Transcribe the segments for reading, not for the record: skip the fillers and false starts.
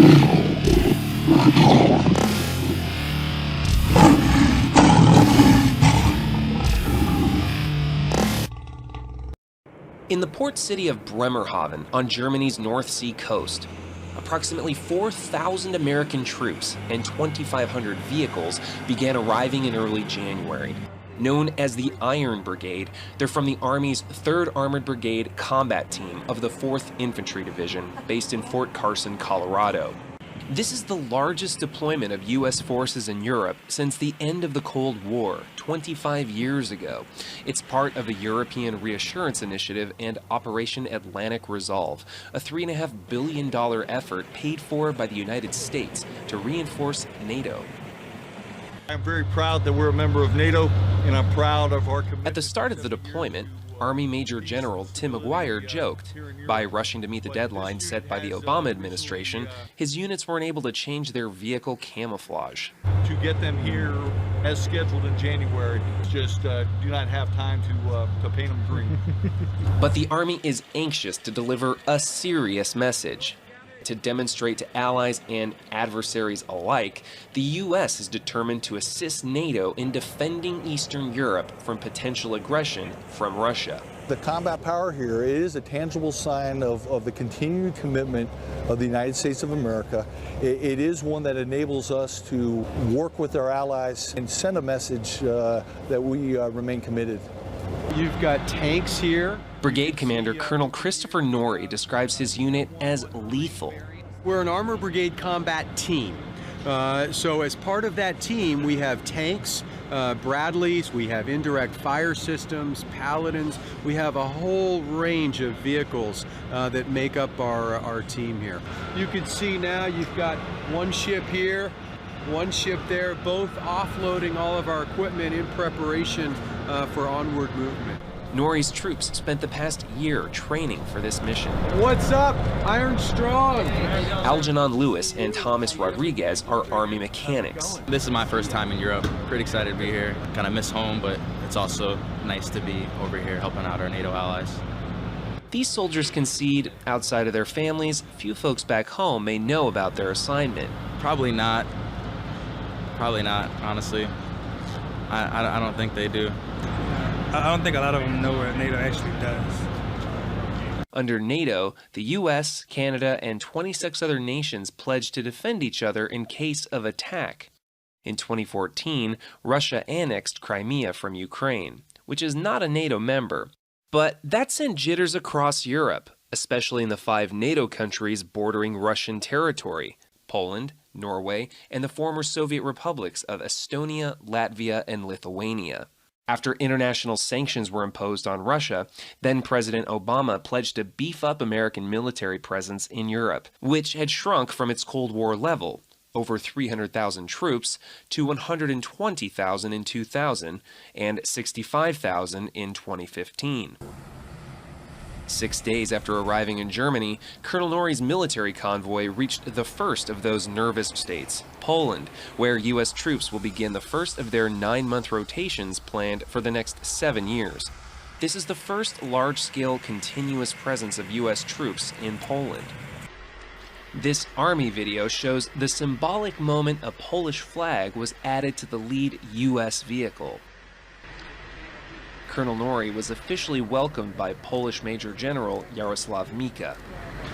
In the port city of Bremerhaven on Germany's North Sea coast, approximately 4,000 American troops and 2,500 vehicles began arriving in early January. Known as the Iron Brigade, they're from the Army's 3rd Armored Brigade Combat Team of the 4th Infantry Division, based in Fort Carson, Colorado. This is the largest deployment of U.S. forces in Europe since the end of the Cold War, 25 years ago. It's part of the European Reassurance Initiative and Operation Atlantic Resolve, a $3.5 billion effort paid for by the United States to reinforce NATO. I'm very proud that we're a member of NATO, and I'm proud of our commitment. At the start of the deployment, Army Major General Tim McGuire joked, by rushing to meet the deadline set by the Obama administration, his units weren't able to change their vehicle camouflage. To get them here as scheduled in January, just do not have time to paint them green. But the Army is anxious to deliver a serious message. To demonstrate to allies and adversaries alike, the U.S. is determined to assist NATO in defending Eastern Europe from potential aggression from Russia. The combat power here is a tangible sign of the continued commitment of the United States of America. It is one that enables us to work with our allies and send a message that we remain committed. You've got tanks here. Brigade Commander Colonel Christopher Norrie describes his unit as lethal. We're an Armor Brigade combat team. So as part of that team, we have tanks, Bradleys, we have indirect fire systems, Paladins. We have a whole range of vehicles that make up our team here. You can see now you've got one ship here, one ship there, both offloading all of our equipment in preparation for onward movement. Norrie's troops spent the past year training for this mission. What's up? Iron Strong! Algernon Lewis and Thomas Rodriguez are Army mechanics. This is my first time in Europe. Pretty excited to be here. Kind of miss home, but it's also nice to be over here helping out our NATO allies. These soldiers concede, outside of their families, few folks back home may know about their assignment. Probably not. Probably not, honestly. I don't think they do. I don't think a lot of them know what NATO actually does. Under NATO, the U.S., Canada, and 26 other nations pledged to defend each other in case of attack. In 2014, Russia annexed Crimea from Ukraine, which is not a NATO member. But that sent jitters across Europe, especially in the 5 NATO countries bordering Russian territory: Poland, Norway, and the former Soviet republics of Estonia, Latvia, and Lithuania. After international sanctions were imposed on Russia, then-President Obama pledged to beef up American military presence in Europe, which had shrunk from its Cold War level, over 300,000 troops, to 120,000 in 2000 and 65,000 in 2015. 6 days after arriving in Germany, Colonel Norrie's military convoy reached the first of those nervous states, Poland, where U.S. troops will begin the first of their 9-month rotations planned for the next 7 years. This is the first large-scale continuous presence of U.S. troops in Poland. This Army video shows the symbolic moment a Polish flag was added to the lead U.S. vehicle. Colonel Norrie was officially welcomed by Polish Major General Jarosław Mika.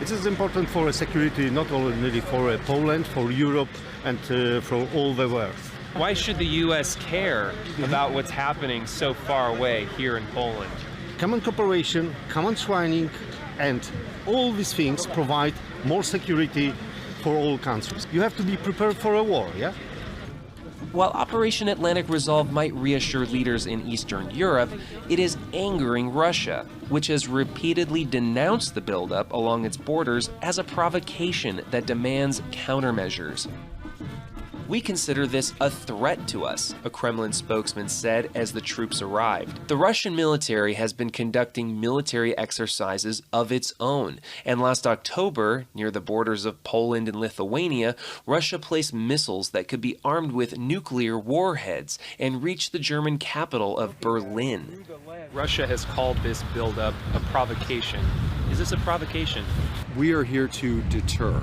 It is important for security, not only for Poland, for Europe, and for all the world. Why should the U.S. care about what's happening so far away here in Poland? Common cooperation, common training, and all these things provide more security for all countries. You have to be prepared for a war, yeah? While Operation Atlantic Resolve might reassure leaders in Eastern Europe, it is angering Russia, which has repeatedly denounced the buildup along its borders as a provocation that demands countermeasures. "We consider this a threat to us," a Kremlin spokesman said as the troops arrived. The Russian military has been conducting military exercises of its own, and last October, near the borders of Poland and Lithuania, Russia placed missiles that could be armed with nuclear warheads and reach the German capital of Berlin. Russia has called this buildup a provocation. Is this a provocation? We are here to deter.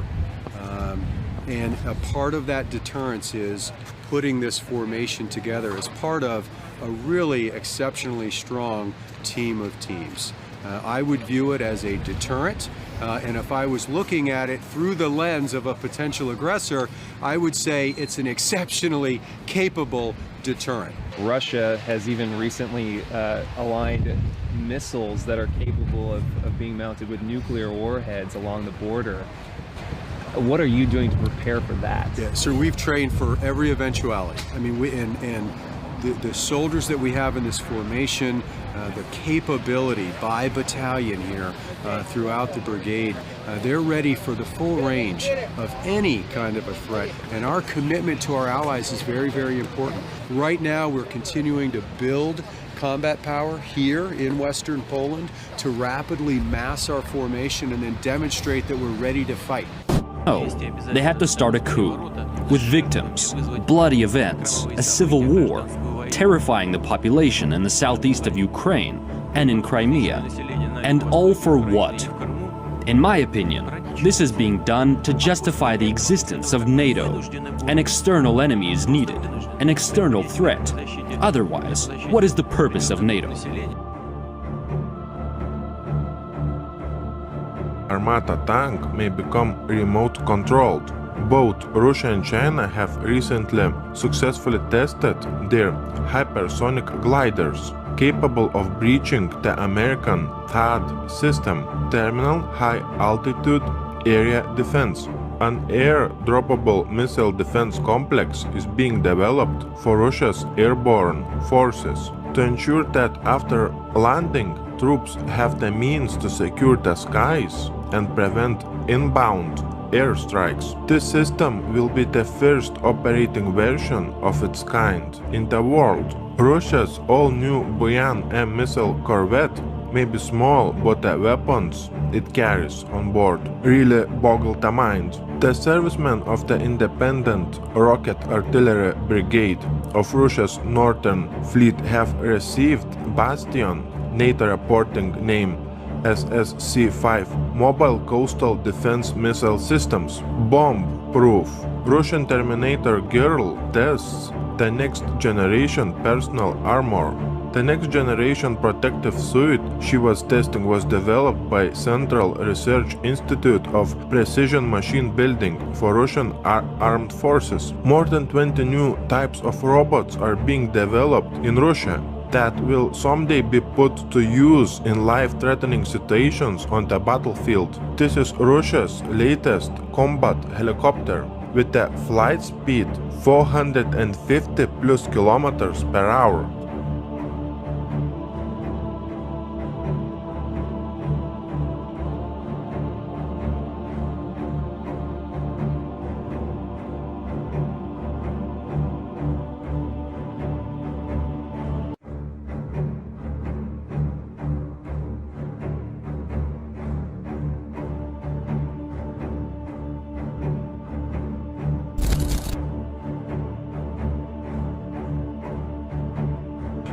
And a part of that deterrence is putting this formation together as part of a really exceptionally strong team of teams. I would view it as a deterrent, and if I was looking at it through the lens of a potential aggressor, I would say it's an exceptionally capable deterrent. Russia has even recently aligned missiles that are capable of being mounted with nuclear warheads along the border. What are you doing to prepare for that? Yeah, so we've trained for every eventuality. I mean, the soldiers that we have in this formation, the capability by battalion here throughout the brigade, they're ready for the full range of any kind of a threat. And our commitment to our allies is very, very important. Right now, we're continuing to build combat power here in Western Poland to rapidly mass our formation and then demonstrate that we're ready to fight. Oh, they had to start a coup, with victims, bloody events, a civil war, terrifying the population in the southeast of Ukraine and in Crimea. And all for what? In my opinion, this is being done to justify the existence of NATO. An external enemy is needed, an external threat. Otherwise, what is the purpose of NATO? Armata tank may become remote controlled. Both Russia and China have recently successfully tested their hypersonic gliders, capable of breaching the American THAAD system, Terminal High Altitude Area Defense. An air-droppable missile defense complex is being developed for Russia's airborne forces to ensure that after landing, troops have the means to secure the skies and prevent inbound airstrikes. This system will be the first operating version of its kind in the world. Russia's all-new Buyan M missile corvette may be small, but the weapons it carries on board really boggle the mind. The servicemen of the Independent Rocket Artillery Brigade of Russia's Northern Fleet have received Bastion, NATO reporting name SSC-5, Mobile Coastal Defense Missile Systems, bomb-proof. Russian Terminator Girl tests the next-generation personal armor. The next-generation protective suit she was testing was developed by Central Research Institute of Precision Machine Building for Russian armed forces. More than 20 new types of robots are being developed in Russia that will someday be put to use in life-threatening situations on the battlefield. This is Russia's latest combat helicopter with a flight speed 450 plus kilometers per hour.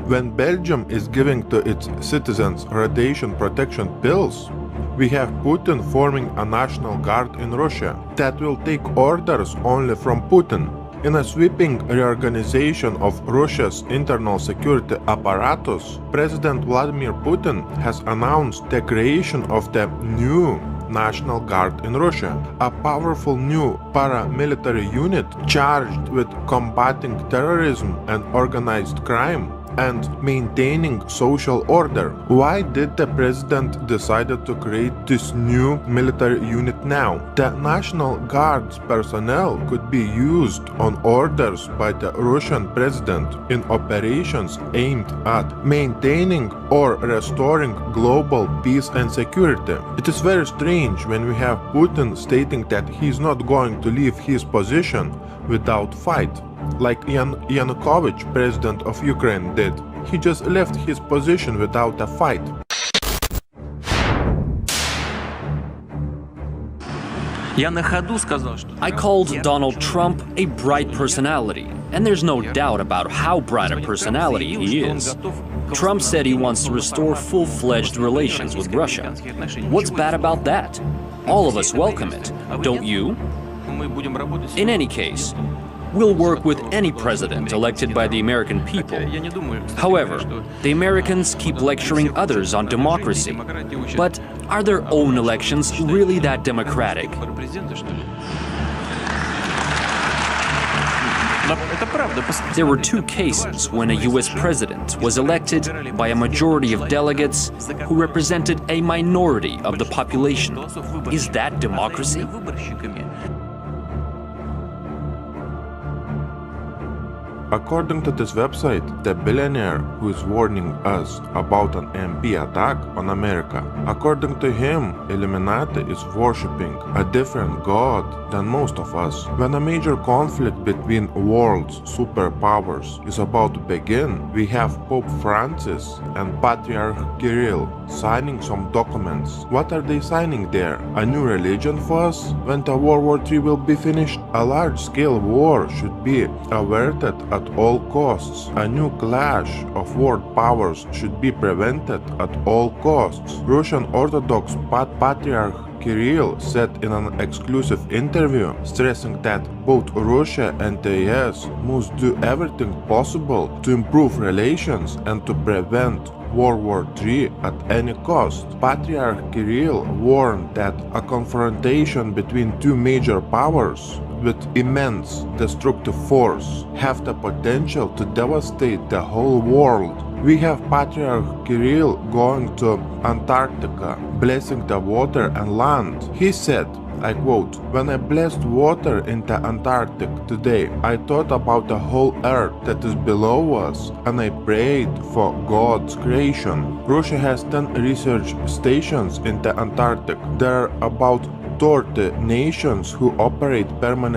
When Belgium is giving to its citizens radiation protection pills, we have Putin forming a national guard in Russia that will take orders only from Putin. In a sweeping reorganization of Russia's internal security apparatus, President Vladimir Putin has announced the creation of the new National Guard in Russia, a powerful new paramilitary unit charged with combating terrorism and organized crime and maintaining social order. Why did the president decide to create this new military unit now? The National Guard's personnel could be used on orders by the Russian president in operations aimed at maintaining or restoring global peace and security. It is very strange when we have Putin stating that he's not going to leave his position without fight, like Yanukovych, president of Ukraine, did. He just left his position without a fight. I called Donald Trump a bright personality, and there's no doubt about how bright a personality he is. Trump said he wants to restore full-fledged relations with Russia. What's bad about that? All of us welcome it, don't you? In any case, we'll work with any president elected by the American people. However, the Americans keep lecturing others on democracy. But are their own elections really that democratic? There were two cases when a US president was elected by a majority of delegates who represented a minority of the population. Is that democracy? According to this website, the billionaire who is warning us about an MP attack on America, according to him, Illuminati is worshipping a different god than most of us. When a major conflict between world's superpowers is about to begin, we have Pope Francis and Patriarch Kirill signing some documents. What are they signing there? A new religion for us? When the World War III will be finished? A large-scale war should be averted at all costs. A new clash of world powers should be prevented at all costs. Russian Orthodox Patriarch Kirill said in an exclusive interview, stressing that both Russia and the US must do everything possible to improve relations and to prevent World War III at any cost. Patriarch Kirill warned that a confrontation between two major powers with immense destructive force have the potential to devastate the whole world. We have Patriarch Kirill going to Antarctica, blessing the water and land. He said, I quote, "When I blessed water in the Antarctic today, I thought about the whole earth that is below us, and I prayed for God's creation." Russia has 10 research stations in the Antarctic. There are about 30 nations who operate permanent